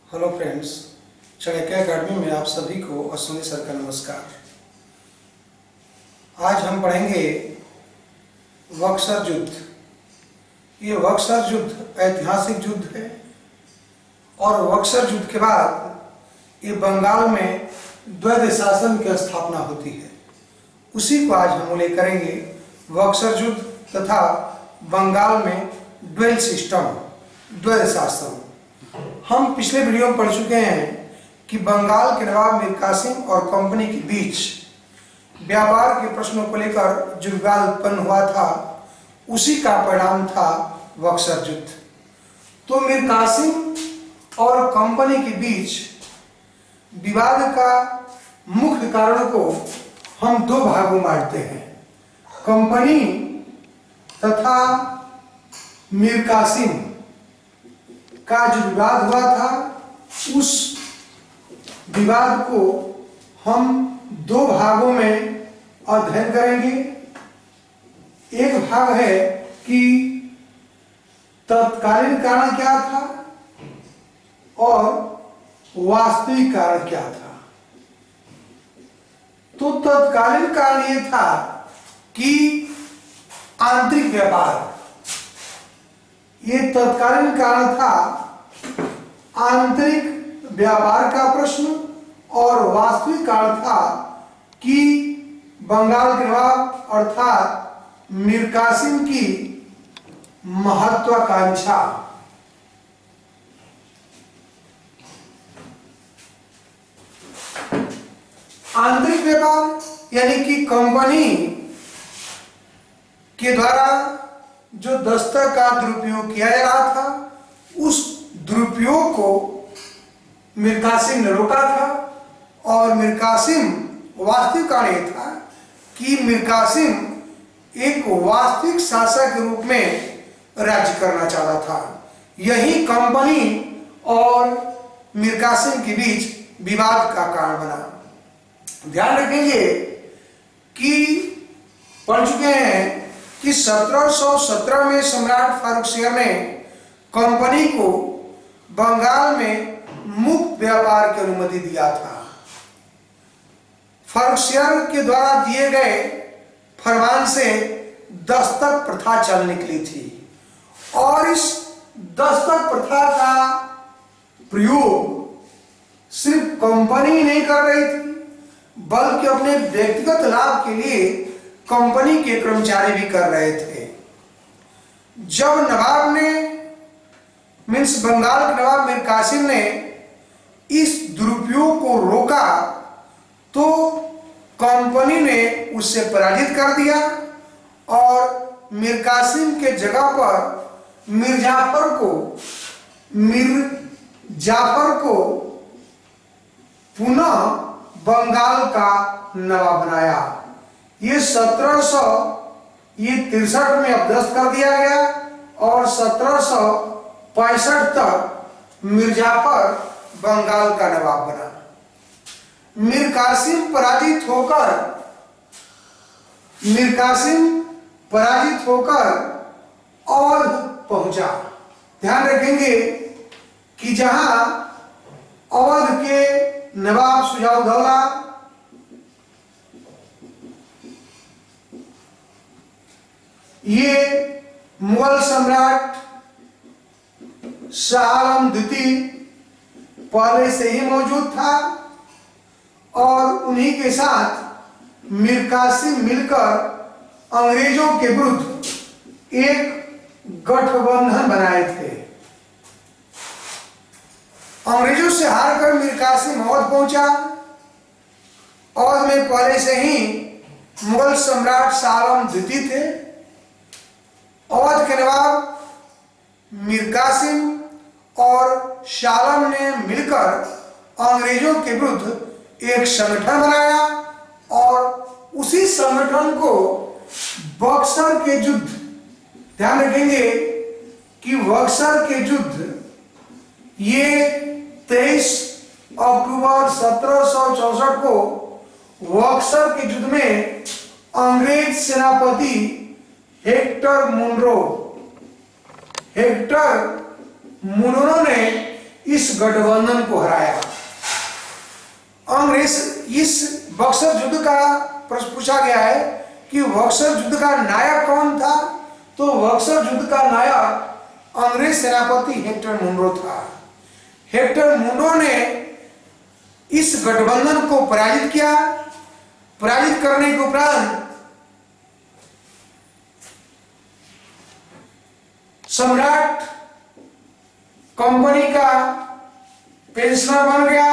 Hello friends, Chanakya academy में आप सभी को अश्विनी सर का नमस्कार। आज हम पढ़ेंगे बक्सर युद्ध। ये बक्सर युद्ध ऐतिहासिक युद्ध है और बक्सर युद्ध के बाद ये बंगाल में द्वैध शासन की स्थापना होती है। उसी को आज हम उल्लेख करेंगे, बक्सर युद्ध तथा बंगाल में ड्वेल सिस्टम, द्वैध शासन। हम पिछले वीडियो में पढ़ चुके हैं कि बंगाल के नवाब मीर कासिम और कंपनी के बीच व्यापार के प्रश्नों को लेकर जो विवाद उत्पन्न हुआ था, उसी का परिणाम था बक्सर युद्ध। तो मीर कासिम और कंपनी के बीच विवाद का मुख्य कारण को हम दो भागों में बांटते हैं। कंपनी तथा मीर कासिम का जो विवाद हुआ था, उस विवाद को हम दो भागों में अध्ययन करेंगे। एक भाग है कि तत्कालीन कारण क्या था और वास्तविक कारण क्या था। तो तत्कालीन कारण यह था कि आंतरिक व्यापार, ये तत्कालीन कारण था आंतरिक व्यापार का प्रश्न, और वास्तविक कारण था कि बंगाल के नवाब अर्थात मीर कासिम की महत्वाकांक्षा। आंतरिक व्यापार यानी कि कंपनी के द्वारा जो दस्तक का दुरुपयोग किया जा रहा था, उस दुरुपयोग को मीर कासिम ने रोका था। और मीर कासिम, वास्तविक कारण यह था कि मीर कासिम एक वास्तविक शासक के रूप में राज्य करना चाहता था। यही कंपनी और मीर कासिम के बीच विवाद का कारण बना। ध्यान रखेंगे कि पढ़ चुके हैं कि 1717 में सम्राट फारुखसियर ने कंपनी को बंगाल में मुक्त व्यापार की अनुमति दिया था। फारुखसियर के द्वारा दिए गए फरमान से दस्तक प्रथा चल निकली थी, और इस दस्तक प्रथा का प्रयोग सिर्फ कंपनी नहीं कर रही थी, बल्कि अपने व्यक्तिगत लाभ के लिए कंपनी के कर्मचारी भी कर रहे थे। जब नवाब ने, मीन्स बंगाल के नवाब मीर कासिम ने इस दुरुपयोग को रोका, तो कंपनी ने उसे पराजित कर दिया और मीर कासिम के जगह पर मीर जाफर को पुनः बंगाल का नवाब बनाया। ये 1763 में अपदस्थ कर दिया गया और 1765 तक मीर जाफर बंगाल का नवाब बना। मीर कासिम पराजित होकर अवध पहुंचा। ध्यान रखेंगे कि जहां अवध के नवाब शुजाउद्दौला ये मुगल सम्राट शाह आलम द्वितीय पहले से ही मौजूद था, और उन्हीं के साथ मीर कासिम मिलकर अंग्रेजों के विरुद्ध एक गठबंधन बनाए थे। अंग्रेजों से हारकर मीर कासिम अवध पहुंचा। अवध में पहले से ही मुगल सम्राट शाह आलम द्वितीय थे। अवध के नवाब मीर कासिम और शाह आलम ने मिलकर अंग्रेजों के विरुद्ध एक संगठन बनाया, और उसी संगठन को बक्सर के युद्ध, ध्यान रखेंगे कि बक्सर के युद्ध ये 23 अक्टूबर 1764 को बक्सर के युद्ध में अंग्रेज सेनापति हेक्टर मुनरो ने इस गठबंधन को हराया। अंग्रेज, इस बक्सर युद्ध का प्रश्न पूछा गया है कि बक्सर युद्ध का नायक कौन था, तो बक्सर युद्ध का नायक अंग्रेज सेनापति हेक्टर मुनरो था। हेक्टर मुनरो ने इस गठबंधन को पराजित किया। पराजित करने के उपरांत सम्राट कंपनी का पेंशनर बन गया।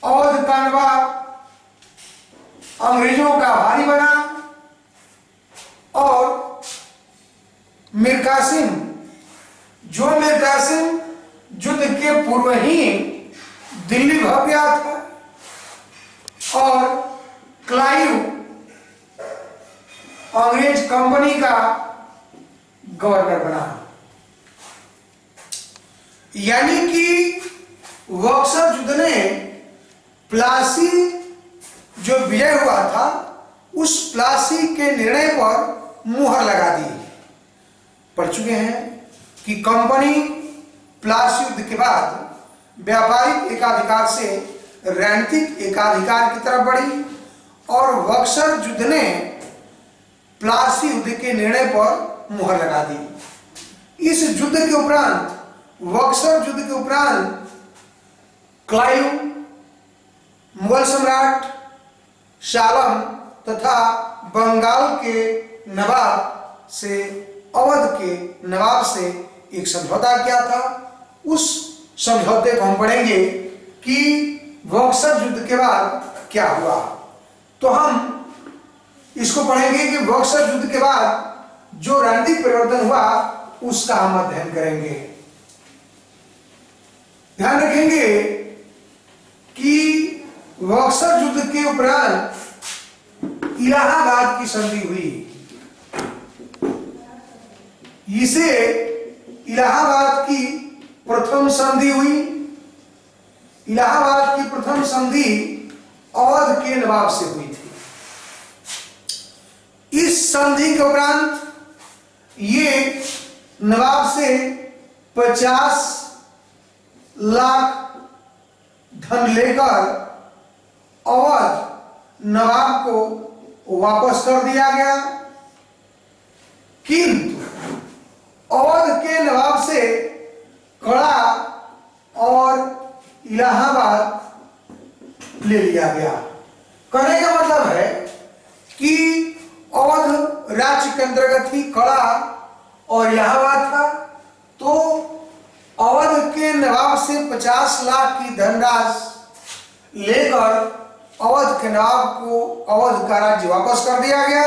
अवध का नवाब अंग्रेजों का भारी बना और मीर कासिम, जो मीर कासिम युद्ध के पूर्व ही दिल्ली भाग गया था, और क्लाइव अंग्रेज कंपनी का गवर्नर बना। यानी कि बक्सर युद्ध ने प्लासी जो विजय हुआ था, उस प्लासी के निर्णय पर मुहर लगा दी। पढ़ चुके हैं कि कंपनी प्लासी युद्ध के बाद व्यापारिक एकाधिकार से रणनीतिक एकाधिकार की तरफ बढ़ी, और बक्सर युद्ध ने प्लासी युद्ध के निर्णय पर मुहर लगा दी। इस युद्ध के उपरांत, बक्सर युद्ध के उपरांत, क्लाइव मुगल सम्राट शाह आलम तथा बंगाल के नवाब से, अवध के नवाब से एक समझौता किया था। उस समझौते को हम पढ़ेंगे कि बक्सर युद्ध के बाद क्या हुआ। तो हम इसको पढ़ेंगे कि बक्सर युद्ध के बाद जो रणनीतिक परिवर्तन हुआ उसका हम अध्ययन करेंगे। ध्यान रखेंगे कि बक्सर युद्ध के उपरांत इलाहाबाद की संधि हुई। इसे इलाहाबाद की प्रथम संधि हुई। इलाहाबाद की प्रथम संधि अवध के नवाब से हुई थी। इस संधि के उपरांत ये नवाब से 50 लाख धन लेकर अवध नवाब को वापस कर दिया गया। किंतु अवध के नवाब से कड़ा और इलाहाबाद ले लिया गया। कहने का मतलब है कि अवध राज्य के अंतर्गत ही कड़ा और इलाहाबाद था, तो अवध के नवाब से 50 लाख की धनराशि लेकर अवध के नवाब को अवध का राज्य वापस कर दिया गया,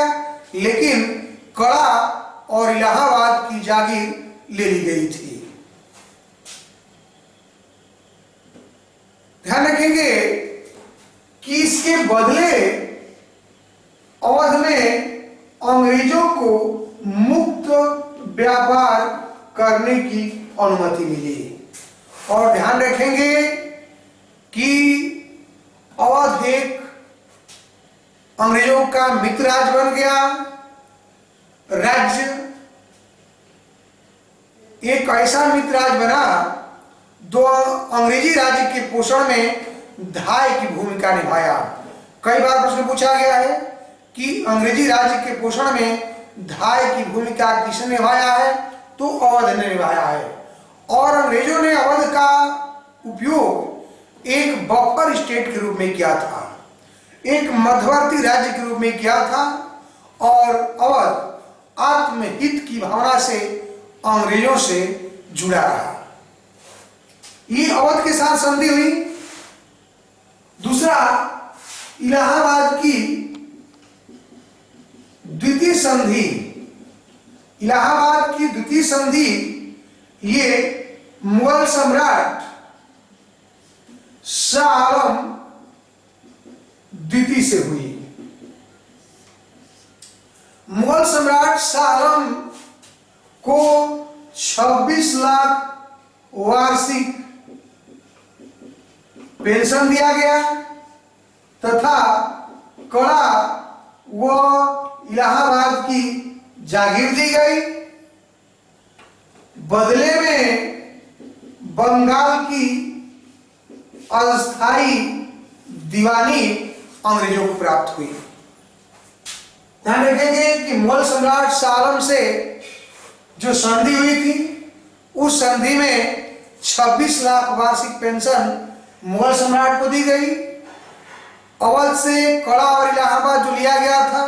लेकिन कड़ा और इलाहाबाद की जागीर ले ली गई थी। ध्यान रखेंगे कि इसके बदले अवध में अंग्रेजों को मुक्त व्यापार करने की अनुमति मिली। और ध्यान रखेंगे कि अवध एक अंग्रेजों का मित्र राज्य बन गया। राज्य एक ऐसा मित्र राज्य बना जो अंग्रेजी राज्य के पोषण में धाय की भूमिका निभाया। कई बार प्रश्न पूछा गया है कि अंग्रेजी राज्य के पोषण में धाय की भूमिका किसने निभाया है, तो अवध ने निभाया है। और अंग्रेजों ने अवध का उपयोग एक बफर स्टेट के रूप में किया था, एक मध्यवर्ती राज्य के रूप में किया था, और अवध आत्महित की भावना से अंग्रेजों से जुड़ा रहा। ये अवध के साथ संधि हुई। दूसरा, इलाहाबाद की द्वितीय संधि। इलाहाबाद की द्वितीय संधि ये मुगल सम्राट शाह आलम द्वितीय से हुई। मुगल सम्राट शाह आलम को 26 लाख वार्षिक पेंशन दिया गया तथा कड़ा व इलाहाबाद की जागीर दी गई। बदले में बंगाल की अस्थायी दीवानी अंग्रेजों को प्राप्त हुई। ध्यान रखेंगे कि मुगल सम्राट शाह आलम से जो संधि हुई थी, उस संधि में 26 लाख वार्षिक पेंशन मुगल सम्राट को दी गई। अवध से कड़ा और इलाहाबाद जो लिया गया था,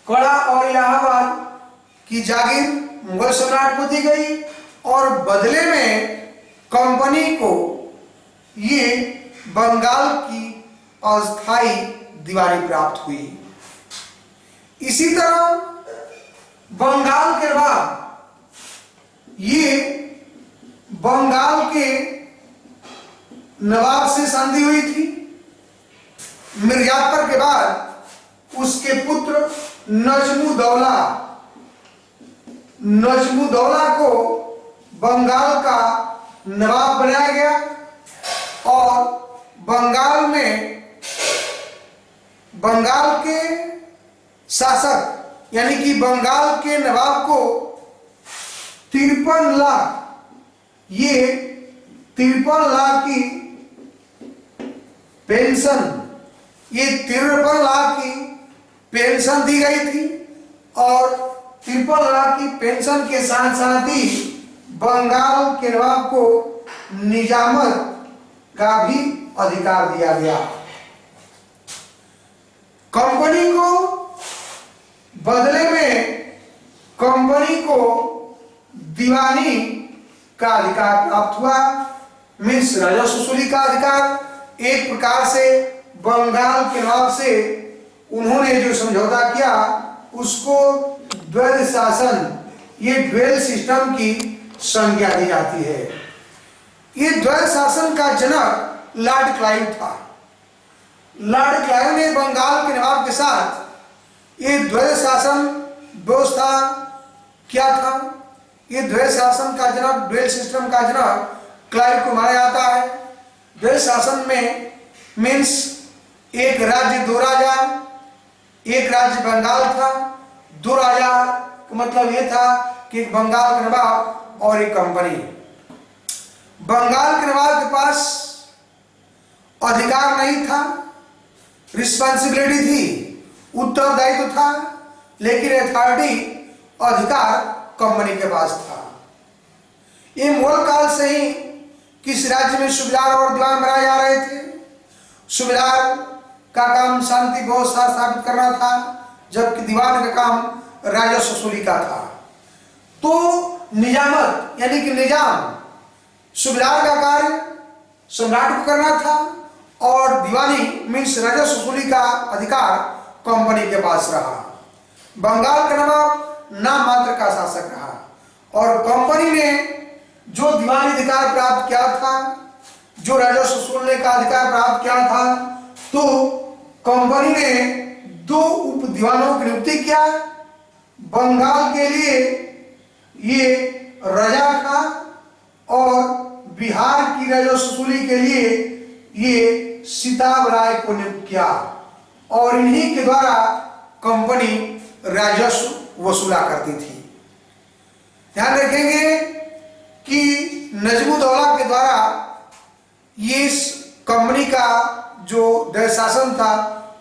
कड़ा और इलाहाबाद की जागीर मुगल सम्राट को दी गई और बदले में कंपनी को ये बंगाल की अस्थायी दीवानी प्राप्त हुई। इसी तरह बंगाल के बाद ये बंगाल के नवाब से संधि हुई थी। मिर्जापुर के बाद उसके पुत्र नजमुद्दौला को बंगाल का नवाब बनाया गया और बंगाल के शासक यानी कि बंगाल के नवाब को 53 लाख की पेंशन, ये 53 लाख की पेंशन दी गई थी और 53 लाख की पेंशन के साथ साथ ही बंगाल के नवाब को निजामत का भी अधिकार दिया गया। कंपनी को बदले में कंपनी को दीवानी का अधिकार प्राप्त हुआ, मीन्स राजस्व वसूली का अधिकार। एक प्रकार से बंगाल के नवाब से उन्होंने जो समझौता किया उसको द्वैध शासन, ये ड्वेल सिस्टम की संज्ञा दी जाती है। ये द्वैध शासन का जनक लॉर्ड क्लाइव था। लॉर्ड क्लाइव ने बंगाल के नवाब के साथ ये द्वैध शासन व्यवस्था क्या था। ये द्वैध शासन का जनक, ड्वेल सिस्टम का जनक क्लाइव को माना जाता है। ड्वेल शासन में मीन्स एक राज्य दो राजा, एक राज्य बंगाल था, दो राजा का मतलब ये था कि बंगाल के नवाब और एक कंपनी। बंगाल के नवाब के पास अधिकार नहीं था, रिस्पॉन्सिबिलिटी थी, उत्तरदायित्व था, लेकिन अथॉरिटी, अधिकार कंपनी के पास था। ये मुगल काल से ही किस राज्य में सूबेदार और दीवान बनाए जा रहे थे। सूबेदार का काम शांति व्यवस्था स्थापित करना था, जबकि दीवान का काम राजस्व वसूली का था। तो निजामत यानी कि निजाम, सूबेदार का कार्य सम्राट को करना था और दीवानी मीन्स राजस्व वसूली का अधिकार कंपनी के पास रहा। बंगाल का नवाब नाम मात्र का शासक रहा और कंपनी ने जो दीवानी अधिकार प्राप्त किया था, जो राजस्व वसूलने का अधिकार प्राप्त किया था, तो कंपनी ने 2 उप दीवानों की नियुक्ति किया। बंगाल के लिए ये रजा था और बिहार की राजस्व वसूली के लिए ये सिताब राय को नियुक्त किया और इन्हीं के द्वारा कंपनी राजस्व वसूला करती थी। ध्यान रखेंगे कि नजमुद्दौला के द्वारा ये कंपनी का जो दैव शासन था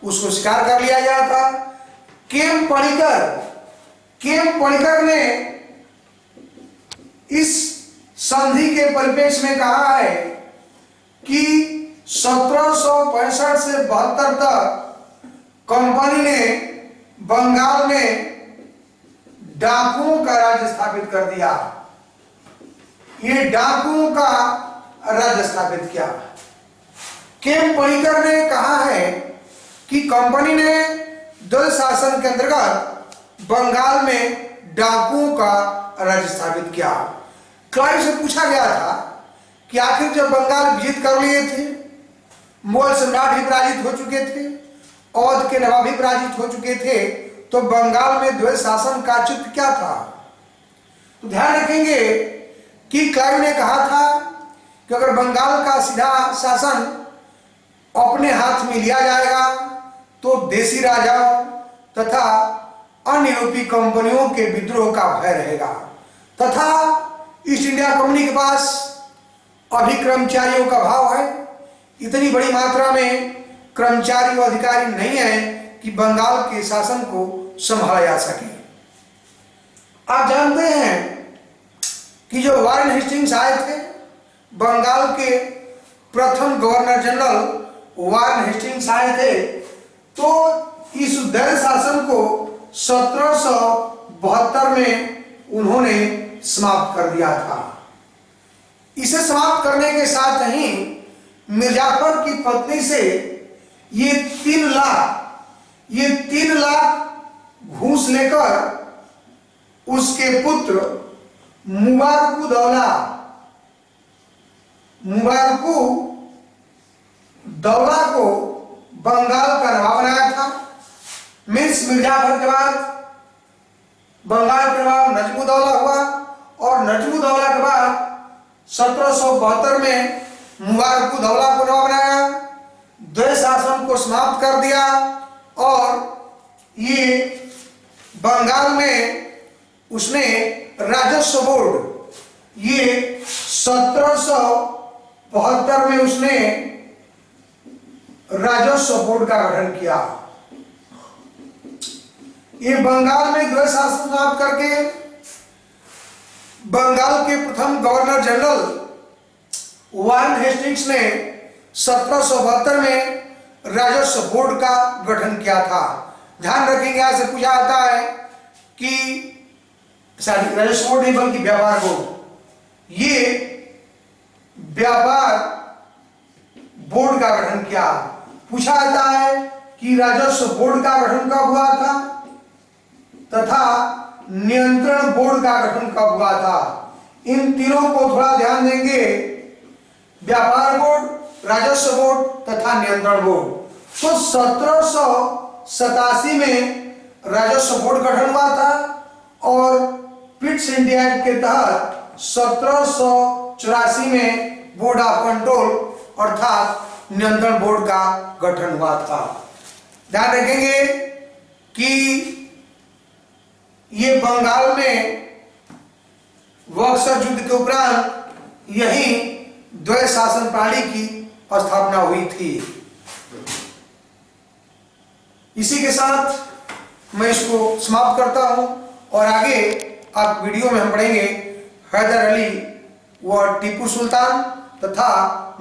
उसको स्वीकार कर लिया गया था। केम पणिकर ने इस संधि के परिप्रेक्ष्य में कहा है कि 1765 से 72 तक कंपनी ने बंगाल में डाकुओं का राज्य स्थापित कर दिया। ये डाकुओं का राज्य स्थापित किया। केम पणिकर ने कहा है कि कंपनी ने द्वैध शासन के अंतर्गत बंगाल में डाकुओं का राज्य स्थापित किया। क्लाइव से पूछा गया था कि आखिर जब बंगाल विजित कर लिए थे, मुगल सम्राट भी पराजित हो चुके थे, अवध के नवाब भी पराजित हो चुके थे, तो बंगाल में द्वैध शासन का चित्र क्या था। तो ध्यान रखेंगे कि क्लाइव ने कहा था कि अगर बंगाल का सीधा शासन अपने हाथ में लिया जाएगा तो देसी राजाओं तथा अन्य यूरोपीय कंपनियों के विद्रोह का भय रहेगा तथा ईस्ट इंडिया कंपनी के पास अभी कर्मचारियों का अभाव है, इतनी बड़ी मात्रा में कर्मचारी व अधिकारी नहीं है कि बंगाल के शासन को संभाला जा सके। आप जानते हैं कि जो वारेन हेस्टिंग्स आए थे, बंगाल के प्रथम गवर्नर जनरल वारेन हेस्टिंग्स आए थे, तो इस दैव शासन को 1772 में उन्होंने समाप्त कर दिया था। इसे समाप्त करने के साथ ही मिर्जाफर की पत्नी से ये 3 लाख घूस लेकर उसके पुत्र मुबारकु दौला को बंगाल का नवाब बनाया था। मीन्स मिर्जाफर के बाद बंगाल का नवाब नजमुद्दौला हुआ और नजमुद्दौला के बाद 1772 में मुबारकु दौला को नवाब बनाया, द्वैध शासन को समाप्त कर दिया और ये बंगाल में उसने राजस्व बोर्ड, ये 1772 में उसने राजस्व बोर्ड का गठन किया। ये बंगाल में द्वैध शासन समाप्त करके बंगाल के प्रथम गवर्नर जनरल वारेन हेस्टिंग्स ने 1772 में राजस्व बोर्ड का गठन किया था। ध्यान रखेंगे, यहाँ से पूछा जाता है कि राजस्व बोर्ड नहीं बल्कि व्यापार बोर्ड, ये व्यापार बोर्ड का गठन किया। पूछा जाता है कि राजस्व बोर्ड का गठन कब हुआ था तथा नियंत्रण बोर्ड का गठन कब हुआ था। इन तीनों को थोड़ा ध्यान देंगे, व्यापार बोर्ड, राजस्व बोर्ड तथा नियंत्रण बोर्ड। तो 1787 में राजस्व बोर्ड गठन हुआ था और पिट्स इंडिया एक्ट के तहत 1784 में बोर्ड ऑफ कंट्रोल अर्थात नियंत्रण बोर्ड का गठन हुआ था। ध्यान रखेंगे कि ये बंगाल में बक्सर युद्ध के उपरांत यही द्वैध शासन प्रणाली की स्थापना हुई थी। इसी के साथ मैं इसको समाप्त करता हूं और आगे आप वीडियो में हम पढ़ेंगे हैदर अली व टीपू सुल्तान तथा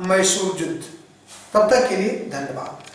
मैसूर युद्ध। तब तक के लिए धन्यवाद।